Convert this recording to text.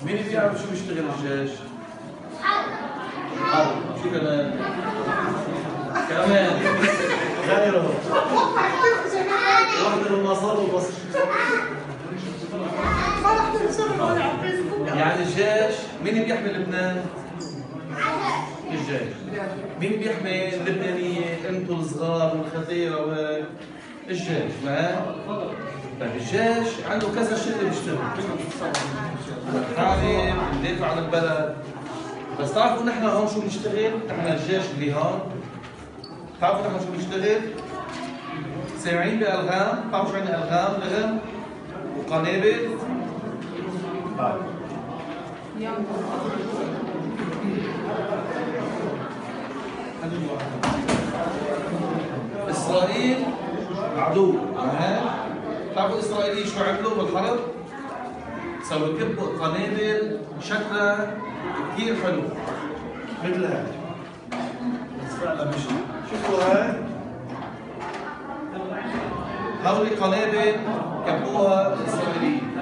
مين بيعرف شو بيشتغل الجيش؟ حرب. شو كمان؟ كمان غيره واحدة لما صاروا بس يعني الجيش مين بيحمي لبنان؟ الجيش. مين بيحمي اللبنانية؟ انتوا الصغار والخطيرة وهيك الجيش. معاه؟ طيب الجيش عنده كذا شغل بيشتغل. حارب، بندافع عن البلد. بس تعرفوا نحن هون شو بنشتغل؟ نحن الجيش اللي هون تعرفوا نحن شو بنشتغل؟ سامعين بألغام؟ بتعرفوا شو يعني ألغام؟ لغم وقنابل؟ إسرائيل عدو. بتعرفوا الإسرائيليين شو عملوا بالحرب؟ سووا يكبوا قنابل شكلها كثير حلو مثل هاي. بس فعلا مشي. شفتوا هاي؟ هولي قنابل كبوها الإسرائيليين.